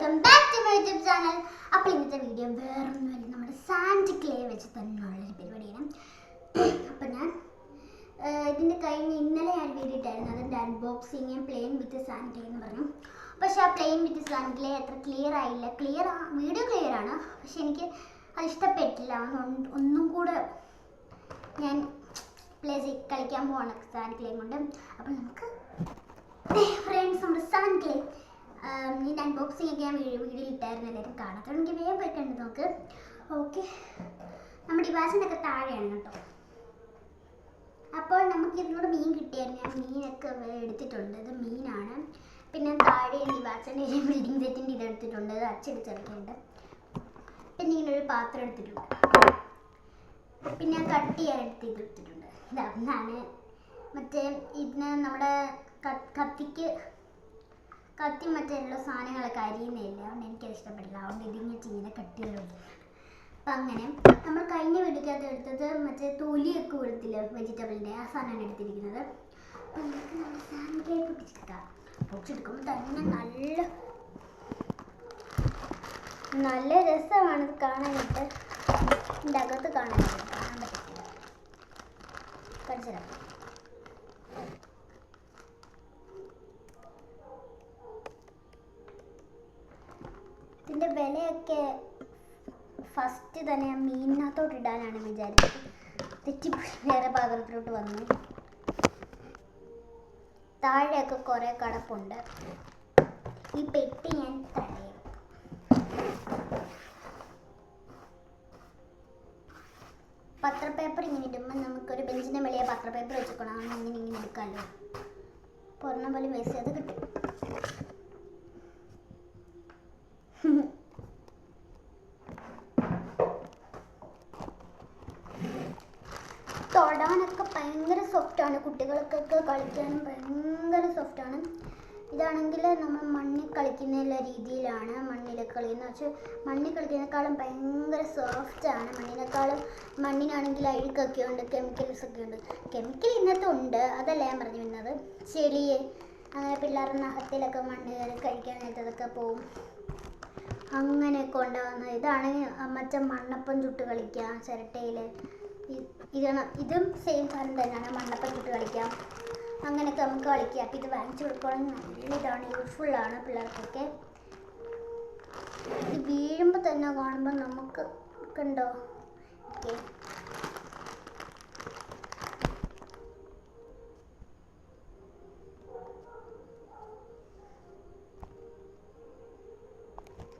Welcome back to my YouTube channel. അപ്പോൾ ഇന്നത്തെ video വേറൊന്നുമല്ല, നമ്മുടെ സാൻഡ് ക്ലേ വെച്ച് തന്നെയുള്ളൊരു പരിപാടിയാണ്. അപ്പോൾ ഞാൻ ഇതിൻ്റെ ഇന്നലെ ഞാൻ വീഡിയോ ഇട്ടായിരുന്നു, അതിൻ്റെ unboxing plain with sand clay എന്ന് പറഞ്ഞു. പക്ഷേ ആ പ്ലെയിൻ വിത്ത് സാൻഡ് ക്ലേ അത്ര ക്ലിയർ ആയില്ല. വീഡിയോ ക്ലിയർ ആണ്, പക്ഷെ എനിക്ക് അത് ഇഷ്ടപ്പെട്ടില്ല. ഒന്നും കൂടെ ഞാൻ കളിക്കാൻ പോവാണ് സാൻഡ് ക്ലേ കൊണ്ട്. അപ്പോൾ നമുക്ക് ഫ്രണ്ട്സ് നമ്മുടെ സാൻഡ് ക്ലേ ഇതിൻ്റെ അൺബോക്സിംഗ് ഒക്കെ ഞാൻ വീഡിയോയിൽ ഇട്ടായിരുന്നു, എല്ലാവരും കാണാത്ത എനിക്ക് വേഗം പോയി കണ്ടു നോക്ക്. ഓക്കെ, നമ്മുടെ ഡിവാസിനൊക്കെ താഴെയാണ് കേട്ടോ. അപ്പോൾ നമുക്ക് ഇതിനോട് മീൻ കിട്ടിയായിരുന്നു, ഞാൻ മീനൊക്കെ എടുത്തിട്ടുണ്ട്. ഇത് മീനാണ്. പിന്നെ താഴെ ഡിവാസിൻ്റെ ബിൽഡിംഗ് സെറ്റിൻ്റെ ഇത് എടുത്തിട്ടുണ്ട്, ഇത് അച്ചടിച്ചിറക്കിയിട്ടുണ്ട്. പിന്നെ ഇങ്ങനൊരു പാത്രം എടുത്തിട്ടുണ്ട്. പിന്നെ ഞാൻ കട്ട് ചെയ്യാൻ എടുത്തിട്ടുണ്ട്. ഇതാണ് മറ്റേ ഇതിന് നമ്മുടെ കത്തി മറ്റുള്ള സാധനങ്ങളൊക്കെ അരിയുന്നില്ല, അതുകൊണ്ട് എനിക്കത് ഇഷ്ടപ്പെട്ടില്ല. അതുകൊണ്ട് ഇതിങ്ങനെ ചീന കട്ട് ചെയ്തിട്ടുണ്ട്. അപ്പം അങ്ങനെ നമ്മൾ കഴിഞ്ഞ വീഡിയോക്കകത്ത് എടുത്തത് മറ്റേ തൊലിയൊക്കെ കൊടുത്തില്ല വെജിറ്റബിളിൻ്റെ, ആ സാധനമാണ് എടുത്തിരിക്കുന്നത്. അപ്പം നമുക്ക് നമ്മുടെ സാൻഡ് ക്ലേ പൊടിച്ചെടുക്കുമ്പോൾ തന്നെ നല്ല രസമാണ് ഇത് കാണാനായിട്ട്. ഇതിൻ്റെ അകത്ത് കാണാൻ പറ്റില്ല. കാണിച്ചുതരാം. ഇതിൻ്റെ വിലയൊക്കെ ഫസ്റ്റ് തന്നെ ഞാൻ മീനിനകത്തോട്ട് ഇടാനാണ് വിചാരിച്ചത്, തെറ്റി വേറെ പാത്രത്തിലോട്ട് വന്നു. താഴെയൊക്കെ കുറേ കടപ്പുണ്ട്. ഈ പെട്ടി ഞാൻ തടയും. പത്രപ്പേപ്പർ ഇങ്ങനെ ഇടുമ്പോൾ നമുക്കൊരു ബെഞ്ചിൻ്റെ മേലെ പത്രപ്പേപ്പർ വെച്ചേക്കണം, ഇങ്ങനെ എടുക്കാമല്ലോ. പൊറണ പോലെ വേസ്റ്റ് അത് കിട്ടും. തൊടാനൊക്കെ ഭയങ്കര സോഫ്റ്റാണ്, കുട്ടികൾക്കൊക്കെ കളിക്കാനും ഭയങ്കര സോഫ്റ്റാണ്. ഇതാണെങ്കിൽ നമ്മൾ മണ്ണിൽ കളിക്കുന്ന രീതിയിലാണ് മണ്ണിൽ കളിയെന്ന് വെച്ചാൽ മണ്ണിൽ കളിക്കുന്നതിനേക്കാളും ഭയങ്കര സോഫ്റ്റാണ്. മണ്ണിനാണെങ്കിൽ അഴുക്കൊക്കെ ഉണ്ട്, കെമിക്കൽസൊക്കെ ഉണ്ട്. കെമിക്കൽ ഇന്നത്തെ ഉണ്ട്, അതല്ല ഞാൻ പറഞ്ഞു വരുന്നത്. ചെളി അങ്ങനെ പിള്ളേരുടെ നഖത്തിലൊക്കെ മണ്ണ് കയറി കഴിക്കാനായിട്ടതൊക്കെ പോവും, അങ്ങനെയൊക്കെ ഉണ്ടാകുന്നത്. ഇതാണ് മറ്റേ മണ്ണപ്പം ചുട്ട് കളിക്കുക ചിരട്ടയിൽ. ഇതും സെയിം സാധനം തന്നെയാണ്, മണ്ണപ്പം ചുട്ട് കളിക്കാം, അങ്ങനെയൊക്കെ നമുക്ക് കളിക്കാം. അപ്പം ഇത് വാങ്ങിച്ചു കൊടുക്കുകയാണെങ്കിൽ നല്ല ഇതാണ്, യൂസ്ഫുള്ളാണ് പിള്ളേർക്കൊക്കെ. ഇത് വീഴുമ്പോൾ തന്നെ കാണുമ്പോൾ നമുക്ക് കണ്ടോ. ഓക്കെ,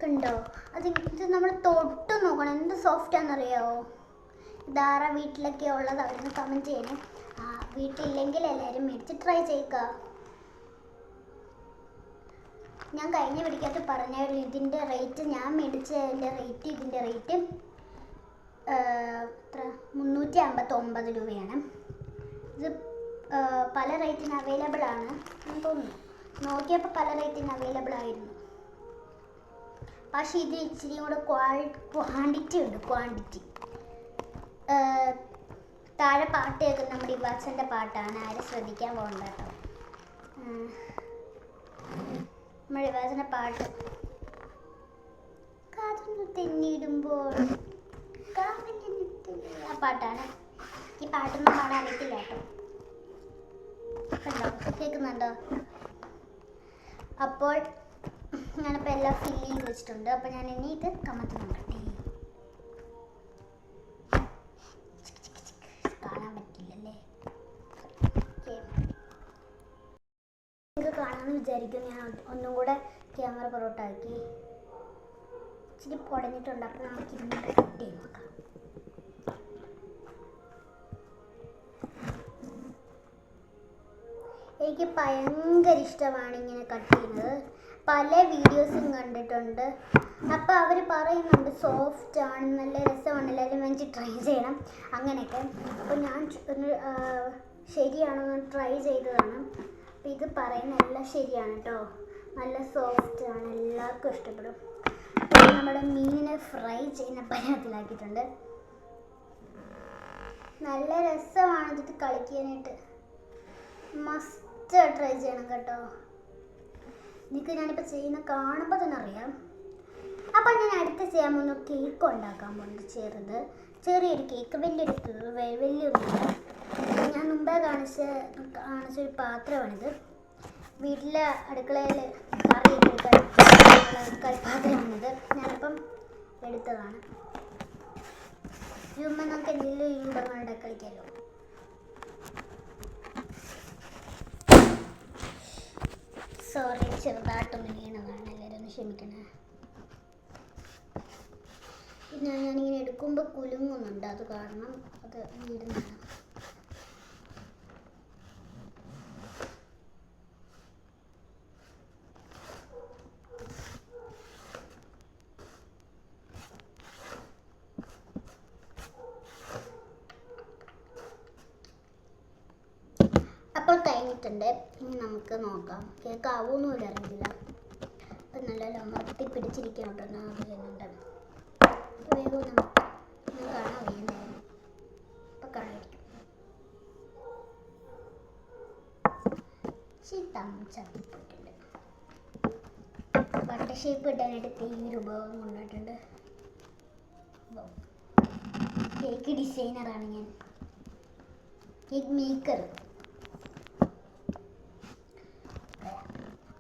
കണ്ടോ. ഇത് നമ്മൾ തൊട്ട് നോക്കണം, എന്ത് സോഫ്റ്റാണെന്നറിയാമോ. ഇതാരാ വീട്ടിലൊക്കെ ഉള്ളത് അവരൊന്ന് കമൻറ്റ് ചെയ്യണം. വീട്ടിലില്ലെങ്കിൽ എല്ലാവരും മേടിച്ച് ട്രൈ ചെയ്യുക. ഞാൻ കഴിഞ്ഞ വീഡിയോക്കകത്ത് പറഞ്ഞായിരുന്നു ഇതിൻ്റെ റേറ്റ്, ഞാൻ മേടിച്ചതിൻ്റെ റേറ്റ്, ഇതിൻ്റെ റേറ്റ് എത്ര 359 രൂപയാണ്. ഇത് പല റേറ്റിന് അവൈലബിൾ ആണ് എന്ന് തോന്നുന്നു. നോക്കിയപ്പോൾ പല റേറ്റിന് അവൈലബിൾ ആയിരുന്നു. പക്ഷേ ഇത് ഇച്ചിരി കൂടെ ക്വാണ്ടിറ്റി ഉണ്ട്, ക്വാണ്ടിറ്റി. താഴെ പാട്ട് കേൾക്കുന്ന നമ്മുടെ ഇവാച്ചൻ്റെ പാട്ടാണ്, ആരും ശ്രദ്ധിക്കാൻ പോകണ്ട കേട്ടോ. നമ്മുടെ ഇവാച്ചൻ്റെ പാട്ട് കാതൊന്ന് തെന്നിയിടുമ്പോൾ ആ പാട്ടാണ്. ഈ പാട്ടൊന്നും പാടാൻ അറിയത്തില്ല കേട്ടോ. കണ്ടോ, കേൾക്കുന്നുണ്ടോ. അപ്പോൾ ഞാനിപ്പോൾ എല്ലാം ഫില്ല് ചെയ്ത് വെച്ചിട്ടുണ്ട്. അപ്പോൾ ഞാൻ ഇനി ഇത് കമത്തി നോക്കട്ടെ. കാണാൻ പറ്റില്ലല്ലേ, നിങ്ങൾക്ക് കാണാമെന്ന് വിചാരിക്കും. ഞാൻ ഒന്നും കൂടെ ക്യാമറ പുറത്തോട്ടാക്കി. ഇച്ചിരി പൊടഞ്ഞിട്ടുണ്ട്, അപ്പോൾ നമുക്ക് ഇതിനെ കട്ട് ചെയ്ത് നോക്കാം. എനിക്ക് ഭയങ്കര ഇഷ്ടമാണ് ഇങ്ങനെ കട്ട് ചെയ്യുന്നത്. പല വീഡിയോസും കണ്ടിട്ടുണ്ട്. അപ്പോൾ അവർ പറയുന്നുണ്ട് സോഫ്റ്റ് ആണ്, നല്ല രസമാണ്, എല്ലാവരും വാങ്ങിച്ച് ട്രൈ ചെയ്യണം അങ്ങനെയൊക്കെ. അപ്പോൾ ഞാൻ ശരിയാണോ ട്രൈ ചെയ്തതാണ്. അപ്പോൾ ഇത് പറയുന്ന എല്ലാം ശരിയാണ് കേട്ടോ, നല്ല സോഫ്റ്റ് ആണ്, എല്ലാവർക്കും ഇഷ്ടപ്പെടും. അപ്പോൾ നമ്മുടെ മീനിനെ ഫ്രൈ ചെയ്യുന്ന പരുവത്തിലാക്കിയിട്ടുണ്ട്. നല്ല രസമാണ് ഇത് കളിക്കാനായിട്ട്, മസ്റ്റ് ട്രൈ ചെയ്യണം കേട്ടോ. നിങ്ങൾക്ക് ഞാനിപ്പോൾ ചെയ്യുന്ന കാണുമ്പോൾ തന്നെ അറിയാം. അപ്പോൾ ഞാൻ അടുത്ത ചെയ്യാൻ പോകുന്ന കേക്ക് ഉണ്ടാക്കാൻ പോകുന്നത് ചെറിയൊരു കേക്ക്, വലിയൊന്നുമില്ല. ഞാൻ മുമ്പേ കാണിച്ചൊരു പാത്രമാണിത്. വീട്ടിലെ അടുക്കളയിൽ കറിപ്പാത്രമാണിത്. ഞാനിപ്പം എടുത്തതാണ്. ചുമ്മാ നമുക്ക് എന്തെങ്കിലും രൂപങ്ങളുടെ കളിക്കാമല്ലോ. സോറി, ചെറുതായിട്ടൊന്ന് വീണതാണ്, എല്ലാവരും ഒന്ന് ക്ഷമിക്കണേ. പിന്നെ ഞാനിങ്ങനെ എടുക്കുമ്പോൾ കുലുങ്ങുന്നുണ്ട്, അത് കാരണം അത് വീടുന്നതാണ്. അപ്പോൾ കഴിഞ്ഞിട്ടുണ്ട്. ഇനി നമുക്ക് നോക്കാം. കേക്ക് ആവുമെന്ന് പോലും അറിയില്ല. അപ്പം നല്ല അമർത്തി പിടിച്ചിരിക്കുന്നുണ്ടെന്ന് അറിയുന്നുണ്ട്. വേഗം നമുക്ക് കാണാൻ വയ്യുന്നതായിരുന്നു. അപ്പം കാണാതിരിക്കും. ചപ്പിപ്പോയിട്ടുണ്ട്. ബട്ടർ ഷേപ്പ് ഇടാനായിട്ട് തീരെ ഉപയോഗം കൊണ്ടിട്ടുണ്ട്. കേക്ക് ഡിസൈനറാണ് ഞാൻ, കേക്ക് മേക്കർ.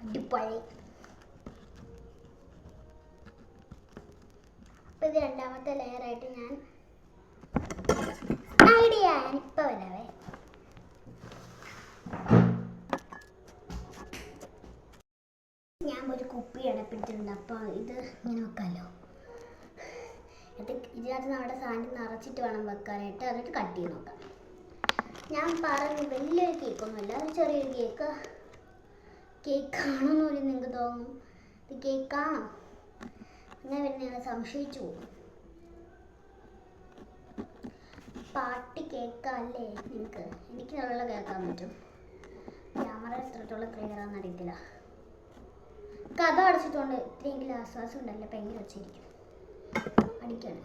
അടിപൊളി. അപ്പം ഇത് രണ്ടാമത്തെ ലെയറായിട്ട് ഞാൻ ഇപ്പം വരാവേ. ഞാൻ ഒരു കുപ്പി അടപ്പിട്ടിട്ടുണ്ട്. അപ്പോൾ ഇത് ഇങ്ങനെ വെക്കാമല്ലോ. ഇതിനകത്ത് നമ്മുടെ സാധനം നിറച്ചിട്ട് വേണം വെക്കാനായിട്ട്. എന്നിട്ട് കട്ട് ചെയ്ത് നോക്കാം. ഞാൻ പറഞ്ഞു വലിയൊരു കേക്കൊന്നുമല്ല, ഒരു ചെറിയൊരു കേക്കാണെന്ന് പോലും നിങ്ങൾക്ക് തോന്നും. ഇത് കേക്കാണോ അങ്ങനെ വരുന്ന സംശയിച്ചു പോകും. പാർട്ടി കേക്കല്ലേ നിങ്ങൾക്ക്? എനിക്ക് നല്ല കേൾക്കാൻ പറ്റും. ക്യാമറ എത്രത്തോളം ക്ലിയർ ആണെന്ന് അറിയത്തില്ല. കഥ അടച്ചിട്ടുണ്ട്. ഇത്രയെങ്കിലും ആശ്വാസം ഉണ്ടല്ലേ. ഭയങ്കര വെച്ചിരിക്കും അടിക്കാണ്.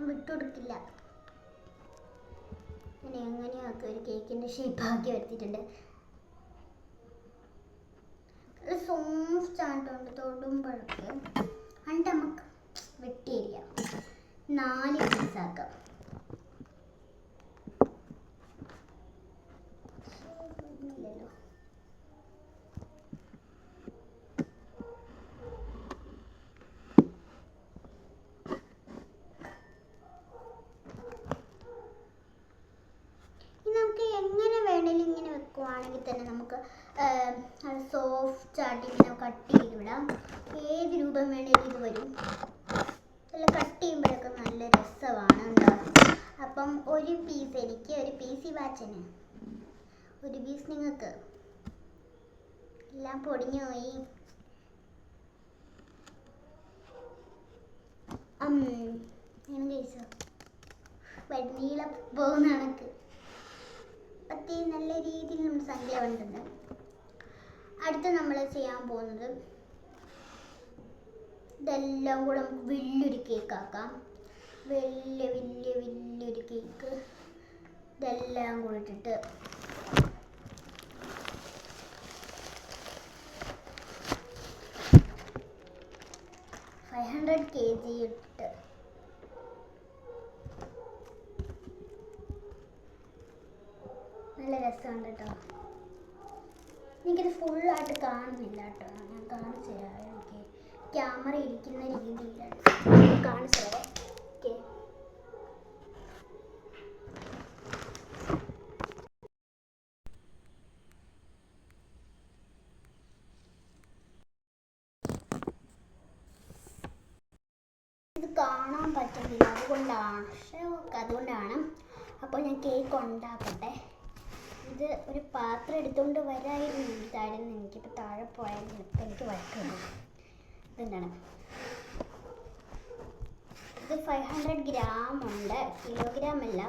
വിട്ടുകൊടുക്കില്ല. അങ്ങനെ എങ്ങനെയൊക്കെ ഒരു കേക്കിൻ്റെ ഷേപ്പാക്കി വരുത്തിയിട്ടുണ്ട്. സോഫ്റ്റ് ആയിട്ടുണ്ട് തൊടുമ്പോഴൊക്കെ. എന്നിട്ട് നമുക്ക് വെട്ടിയരിയാം, 4 പീസാക്കാം. ഇല്ലല്ലോ, ഇങ്ങനെ വെക്കുവാണെങ്കിൽ തന്നെ നമുക്ക് അത് സോഫ്റ്റ് ആയിട്ട് ഇങ്ങനെ കട്ട് ചെയ്ത് വിടാം. ഏത് രൂപം വേണേലും ഇത് വരും. നല്ല കട്ട് ചെയ്യുമ്പോഴൊക്കെ നല്ല രസമാണ് ഉണ്ടാകും. അപ്പം ഒരു പീസ് എനിക്ക്, ഒരു പീസ് വാച്ചന്, ഒരു പീസ് നിങ്ങൾക്ക്. എല്ലാം പൊടിഞ്ഞു പോയി. ഇങ്ങനെ കഴിച്ചോ, നീളം പോകുന്ന കണക്ക്. പറ്റി നല്ല രീതിയിൽ നമ്മൾ സംഖ്യ വേണ്ടുണ്ട്. അടുത്ത് നമ്മൾ ചെയ്യാൻ പോകുന്നത് ഇതെല്ലാം കൂടെ നമുക്ക് വലിയൊരു കേക്കാക്കാം. വലിയൊരു കേക്ക് ഇതെല്ലാം കൂടെ ഇട്ടിട്ട് kg ഇട്ട് നല്ല രസമുണ്ട് കേട്ടോ. എനിക്കിത് ഫുള്ളായിട്ട് കാണുന്നില്ല കേട്ടോ. ഞാൻ കാണിച്ചു തരാം. എനിക്ക് ക്യാമറ ഇരിക്കുന്ന രീതിയിലാണ് കാണിച്ചു തരാം. ഓക്കെ, ഇത് കാണാൻ പറ്റുന്നില്ല, അതുകൊണ്ടാണ്. അപ്പോൾ ഞാൻ കേക്ക് ഉണ്ടാക്കട്ടെ. ഇത് ഒരു പാത്രം എടുത്തുകൊണ്ട് വരായിരുന്നു എനിക്കിപ്പോൾ താഴെ പോയാൽ ഇപ്പം എനിക്ക് വഴക്കുണ്ട്. ഇതെന്താണ് ഇത് 500 ഗ്രാം ഉണ്ട്, കിലോഗ്രാം അല്ല.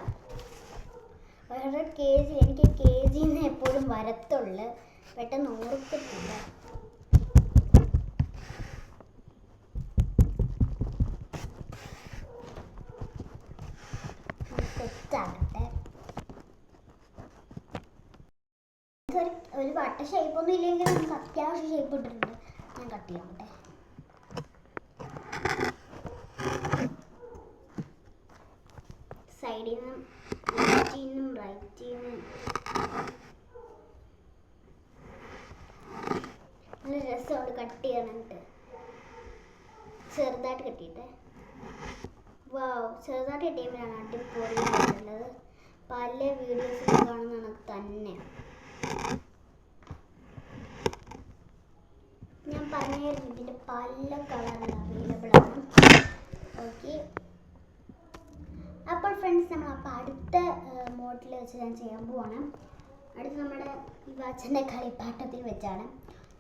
500 kg. എനിക്ക് kg എപ്പോഴും വരത്തുള്ളു, പെട്ടെന്ന് ഓർക്കത്തില്ല. സെറ്റാകട്ടെ. ഒരു വട്ട ഷേപ്പൊന്നും ഇല്ലെങ്കിൽ നമുക്ക് അത്യാവശ്യം ഷേപ്പ് ഇട്ടിട്ടുണ്ട്. ഞാൻ കട്ട് ചെയ്യാമട്ടെ. സൈഡിൽ നിന്നും ലെഫ്റ്റിൽ നിന്നും റൈറ്റിൽ നിന്നും നല്ല രസമാണ് കട്ട് ചെയ്യാനായിട്ട്. ചെറുതായിട്ട് കട്ടിയിട്ടെ. വാവ്, ചെറുതായിട്ട് കട്ടിയുമ്പോഴാണ് അടിപൊളിയായിട്ടുള്ളത്. പല വീഡിയോസിൽ കാണുന്ന കണക്ക് തന്നെ. ഞാൻ പറഞ്ഞായിരുന്നു ഇതിൻ്റെ പല കളറിൽ അവൈലബിൾ ആണ്. ഓക്കെ, അപ്പോൾ ഫ്രണ്ട്സ് നമ്മൾ അടുത്ത മോഡൽ വെച്ച് ഞാൻ ചെയ്യാൻ പോവാണ്. അടുത്ത് നമ്മുടെ ഈ വാച്ചൻ്റെ കളിപ്പാട്ടത്തിൽ വെച്ചാണ്.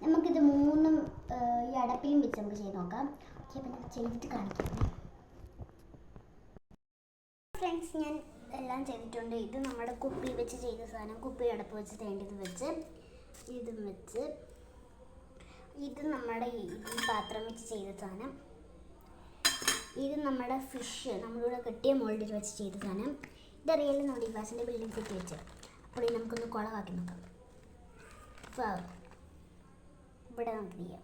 നമുക്കിത് മൂന്നും ഈ അടപ്പിലും വെച്ച് നമുക്ക് ചെയ്ത് നോക്കാം. ഓക്കെ, അപ്പം ഞാൻ ചെയ്തിട്ട് കാണിക്കാം. ഫ്രണ്ട്സ്, ഞാൻ എല്ലാം ചെയ്തിട്ടുണ്ട്. ഇത് നമ്മുടെ കുപ്പി വെച്ച് ചെയ്ത സാധനം, കുപ്പി അടപ്പ് വെച്ച് തേണ്ടത് വെച്ച്, ഇതും വെച്ച്, ഇത് നമ്മുടെ ഈ പാത്രം വെച്ച് ചെയ്ത സാധനം, ഇത് നമ്മുടെ ഫിഷ് നമ്മളിവിടെ കെട്ടിയ മോൾഡിൽ വെച്ച് ചെയ്ത സാധനം, ഇതറിയാലോ നമ്മുടെ ഈ വാസിൻ്റെ ബിൽഡിംഗ് സെറ്റ് വെച്ച്. അപ്പോൾ ഇത് നമുക്കൊന്ന് കുളമാക്കി നോക്കാം. വാവ്, ഇവിടെ നമുക്ക് ചെയ്യാം.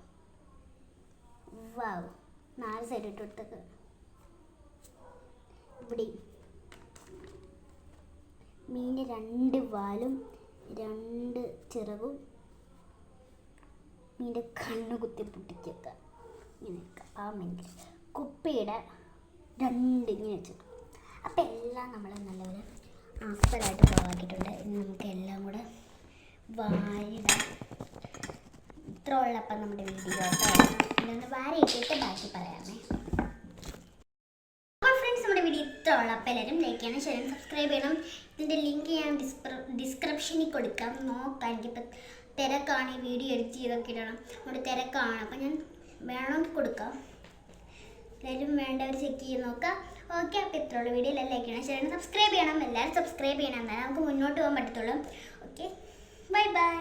വാവ്, 4 സൈഡ് ഇട്ട് കൊടുത്തത്. ഇവിടെ മീൻ്റെ 2 വാലും 2 ചിറകും മീൻ്റെ കണ്ണ് കുത്തി പൊട്ടിക്കുക. ഇങ്ങനെയൊക്കെ ആ മീൻ്റെ കുപ്പിയുടെ 2 ഇങ്ങനെ വെച്ചിട്ട്. അപ്പം എല്ലാം നമ്മൾ നല്ലപോലെ ആസ്പലായിട്ട് കുളമാക്കിയിട്ടുണ്ട്. ഇനി നമുക്ക് എല്ലാം കൂടെ വാരിടാം. ഇത്ര ഉള്ളപ്പം നമ്മുടെ വീഡിയോ ഇതൊന്ന് വാരിയിട്ടിട്ട് ബാക്കി പറയാമേ. അപ്പോൾ ഫ്രണ്ട്സ്, നമ്മുടെ വീഡിയോ ഇത്ര ഉള്ളപ്പം എല്ലാവരും ലൈക്ക് ചെയ്യണം, ഷെയർ ചെയ്യണം, സബ്സ്ക്രൈബ് ചെയ്യണം. ഇതിൻ്റെ ലിങ്ക് ഞാൻ ഡിസ്ക്രിപ്ഷനിൽ കൊടുക്കാം. നോക്കാം, എനിക്കിപ്പോൾ തിരക്കാണ്, ഈ വീഡിയോ എഡിറ്റ് ചെയ്തൊക്കെ ഇടണം. അവിടെ തിരക്കാണ്, അപ്പം ഞാൻ വേണമെങ്കിൽ കൊടുക്കാം. എല്ലാവരും വേണ്ടവർ ചെക്ക് ചെയ്ത് നോക്കാം. ഓക്കെ, അപ്പോൾ ഇത്രയുള്ള വീഡിയോ എല്ലാം ലൈക്ക് ചെയ്യണം, ഷെയർ ചെയ്യണം, സബ്സ്ക്രൈബ് ചെയ്യണം. എല്ലാവരും സബ്സ്ക്രൈബ് ചെയ്യണം, എന്നാലും നമുക്ക് മുന്നോട്ട് പോകാൻ പറ്റത്തുള്ളൂ. Okay, bye bye.